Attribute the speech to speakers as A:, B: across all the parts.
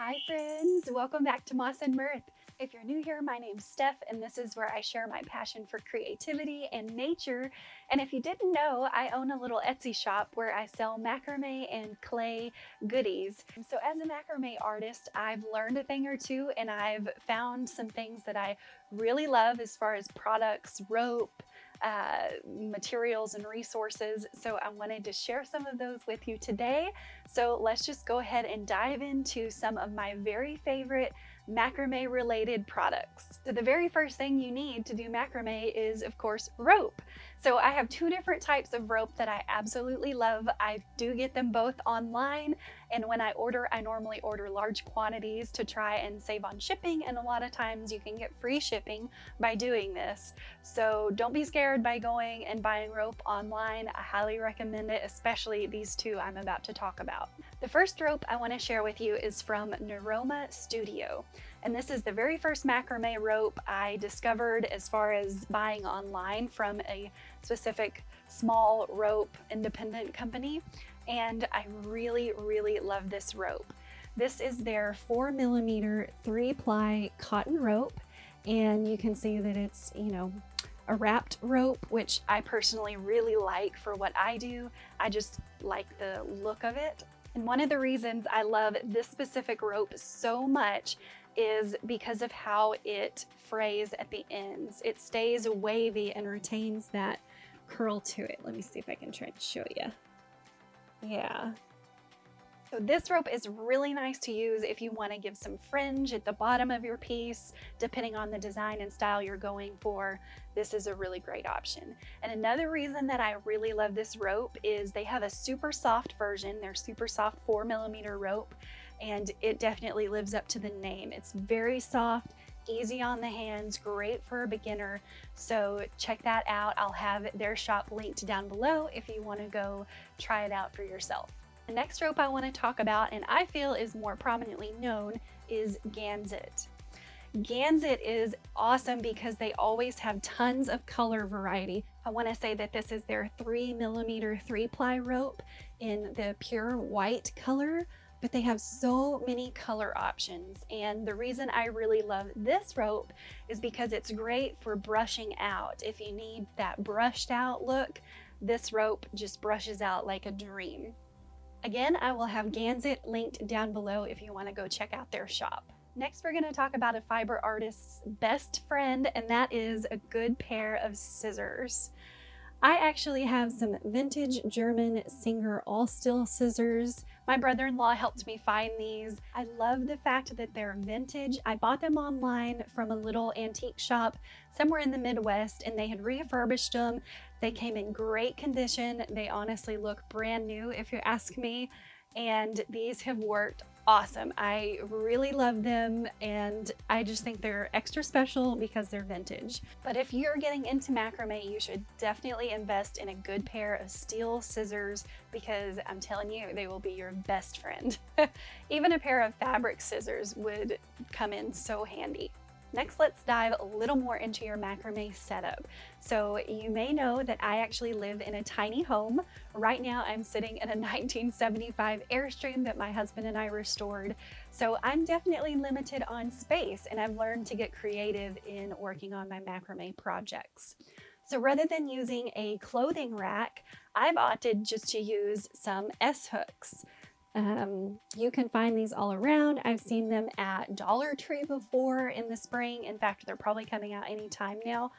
A: Hi friends, welcome back to Moss and Mirth. If you're new here, my name's Steph and this is where I share my passion for creativity and nature. And if you didn't know, I own a little Etsy shop where I sell macrame and clay goodies. So as a macrame artist, I've learned a thing or two and I've found some things that I really love as far as products, rope, materials and resources. So I wanted to share some of those with you today. So let's just go ahead and dive into some of my very favorite macrame related products. So the very first thing you need to do macrame is, of course, rope. So I have two different types of rope that I absolutely love. I do get them both online, and when I order, I normally order large quantities to try and save on shipping, and a lot of times you can get free shipping by doing this. So don't be scared by going and buying rope online. I highly recommend it, especially these two I'm about to talk about. The first rope I want to share with you is from Neuroma Studio. And this is the very first macrame rope I discovered as far as buying online from a specific small rope independent company. And I really, really love this rope. This is their 4mm 3-ply cotton rope. And you can see that it's, a wrapped rope, which I personally really like for what I do. I just like the look of it. And one of the reasons I love this specific rope so much is because of how it frays at the ends. It stays wavy and retains that curl to it. Let me see if I can try to show you. Yeah. So this rope is really nice to use if you want to give some fringe at the bottom of your piece, depending on the design and style you're going for. This is a really great option. And another reason that I really love this rope is they have a super soft version, their super soft 4mm rope, and it definitely lives up to the name. It's very soft, easy on the hands, great for a beginner. So check that out. I'll have their shop linked down below if you want to go try it out for yourself. The next rope I want to talk about, and I feel is more prominently known, is ganzet. Ganzet is awesome because they always have tons of color variety. I want to say that this is their 3mm 3-ply rope in the pure white color, but they have so many color options. And the reason I really love this rope is because it's great for brushing out. If you need that brushed out look, this rope just brushes out like a dream. Again, I will have ganzet linked down below if you want to go check out their shop. Next, we're going to talk about a fiber artist's best friend, and that is a good pair of scissors. I actually have some vintage German Singer all-steel scissors. My brother-in-law helped me find these. I love the fact that they're vintage. I bought them online from a little antique shop somewhere in the Midwest, and they had refurbished them. They came in great condition. They honestly look brand new if you ask me, and these have worked awesome. I really love them, and I just think they're extra special because they're vintage. But if you're getting into macrame, you should definitely invest in a good pair of steel scissors because I'm telling you, they will be your best friend. Even a pair of fabric scissors would come in so handy. Next, let's dive a little more into your macrame setup. So you may know that I actually live in a tiny home. Right now I'm sitting in a 1975 Airstream that my husband and I restored. So I'm definitely limited on space, and I've learned to get creative in working on my macrame projects. So rather than using a clothing rack, I've opted just to use some S-hooks. You can find these all around. I've seen them at Dollar Tree before in the spring. In fact, they're probably coming out anytime now,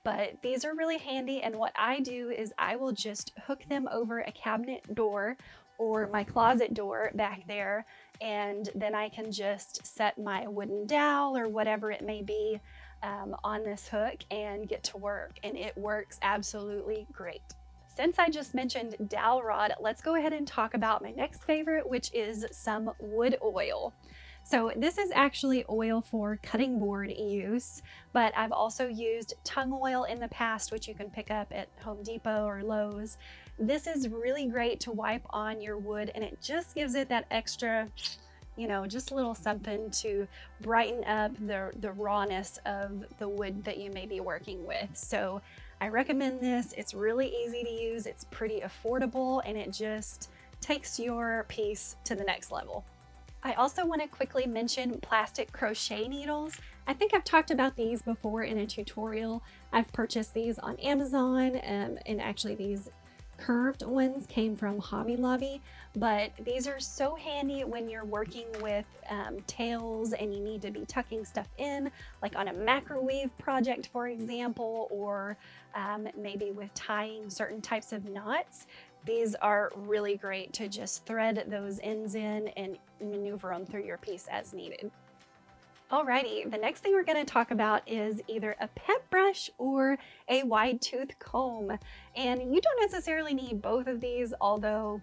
A: but these are really handy. And what I do is I will just hook them over a cabinet door or my closet door back there. And then I can just set my wooden dowel or whatever it may be on this hook and get to work. And it works absolutely great. Since I just mentioned dowel rod, let's go ahead and talk about my next favorite, which is some wood oil. So this is actually oil for cutting board use, but I've also used tung oil in the past, which you can pick up at Home Depot or Lowe's. This is really great to wipe on your wood, and it just gives it that extra, just a little something to brighten up the rawness of the wood that you may be working with. So I recommend this. It's really easy to use, it's pretty affordable, and it just takes your piece to the next level. I also want to quickly mention plastic crochet needles. I think I've talked about these before in a tutorial. I've purchased these on Amazon, and actually these curved ones came from Hobby Lobby, but these are so handy when you're working with tails and you need to be tucking stuff in, like on a macro project, for example, or maybe with tying certain types of knots. These are really great to just thread those ends in and maneuver them through your piece as needed. Alrighty, the next thing we're going to talk about is either a pet brush or a wide tooth comb. And you don't necessarily need both of these, although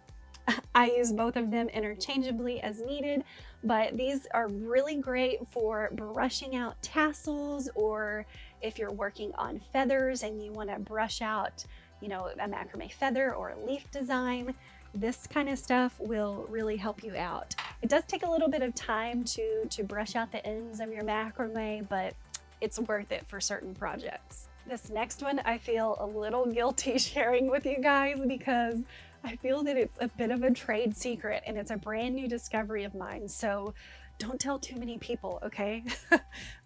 A: I use both of them interchangeably as needed, but these are really great for brushing out tassels, or if you're working on feathers and you want to brush out, you know, a macrame feather or a leaf design. This kind of stuff will really help you out. It does take a little bit of time to brush out the ends of your macrame, but it's worth it for certain projects. This next one I feel a little guilty sharing with you guys because I feel that it's a bit of a trade secret and it's a brand new discovery of mine. So don't tell too many people, okay?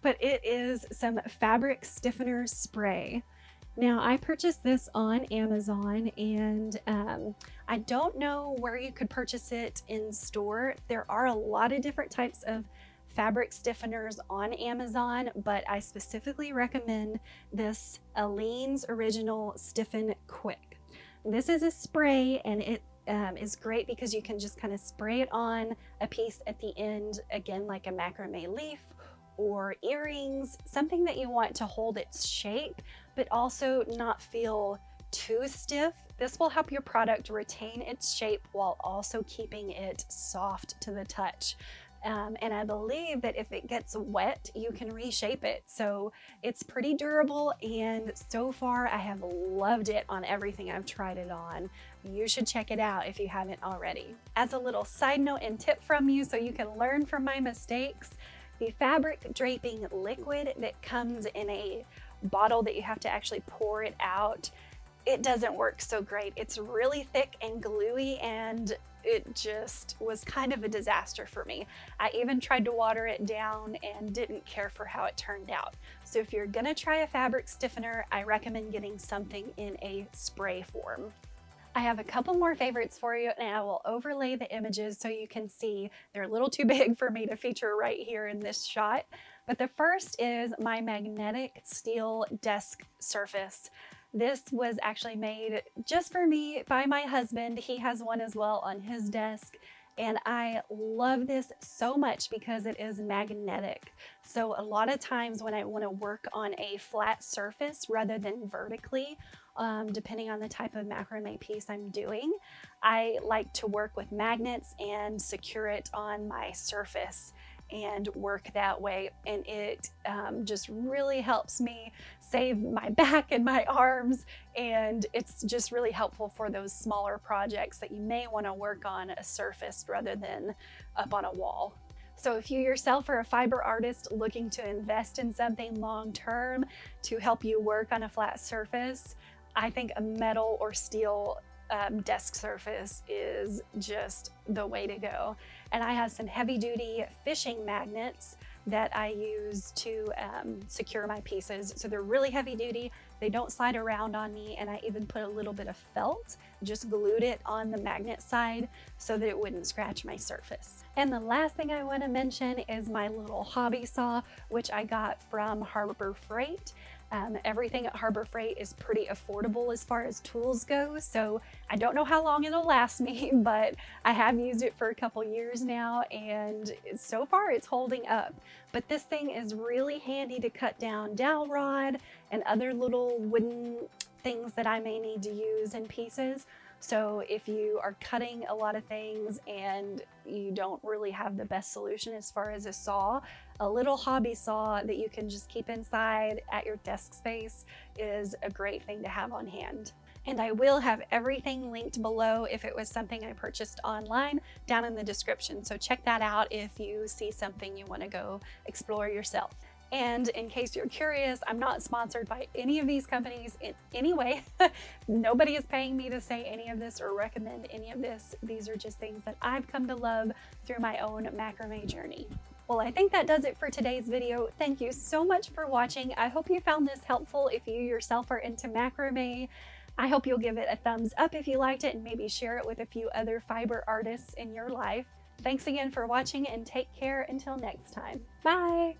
A: But it is some fabric stiffener spray. Now, I purchased this on Amazon, and I don't know where you could purchase it in store. There are a lot of different types of fabric stiffeners on Amazon, but I specifically recommend this Aleene's Original Stiffen Quick. This is a spray, and it is great because you can just kind of spray it on a piece at the end, again, like a macrame leaf or earrings, something that you want to hold its shape, but also not feel too stiff. This will help your product retain its shape while also keeping it soft to the touch. And I believe that if it gets wet, you can reshape it. So it's pretty durable, and so far I have loved it on everything I've tried it on. You should check it out if you haven't already. As a little side note and tip from you so you can learn from my mistakes, the fabric draping liquid that comes in a bottle that you have to actually pour it out, it doesn't work so great. It's really thick and gluey, and it just was kind of a disaster for me. I even tried to water it down and didn't care for how it turned out. So if you're gonna try a fabric stiffener, I recommend getting something in a spray form. I have a couple more favorites for you, and I will overlay the images so you can see. They're a little too big for me to feature right here in this shot. But the first is my magnetic steel desk surface. This was actually made just for me by my husband. He has one as well on his desk. And I love this so much because it is magnetic. So a lot of times when I want to work on a flat surface rather than vertically, depending on the type of macrame piece I'm doing, I like to work with magnets and secure it on my surface and work that way. And it just really helps me save my back and my arms. And it's just really helpful for those smaller projects that you may want to work on a surface rather than up on a wall. So if you yourself are a fiber artist looking to invest in something long-term to help you work on a flat surface, I think a metal or steel desk surface is just the way to go. And I have some heavy duty fishing magnets that I use to secure my pieces. So they're really heavy duty, they don't slide around on me, and I even put a little bit of felt, just glued it on the magnet side so that it wouldn't scratch my surface. And the last thing I want to mention is my little hobby saw, which I got from Harbor Freight. Everything at Harbor Freight is pretty affordable as far as tools go, so I don't know how long it'll last me, but I have used it for a couple years now, and so far it's holding up. But this thing is really handy to cut down dowel rod and other little wooden things that I may need to use in pieces. So if you are cutting a lot of things and you don't really have the best solution as far as a saw, a little hobby saw that you can just keep inside at your desk space is a great thing to have on hand. And I will have everything linked below if it was something I purchased online down in the description. So check that out if you see something you want to go explore yourself. And in case you're curious, I'm not sponsored by any of these companies in any way. Nobody is paying me to say any of this or recommend any of this. These are just things that I've come to love through my own macrame journey. Well, I think that does it for today's video. Thank you so much for watching. I hope you found this helpful if you yourself are into macrame. I hope you'll give it a thumbs up if you liked it and maybe share it with a few other fiber artists in your life. Thanks again for watching and take care until next time. Bye!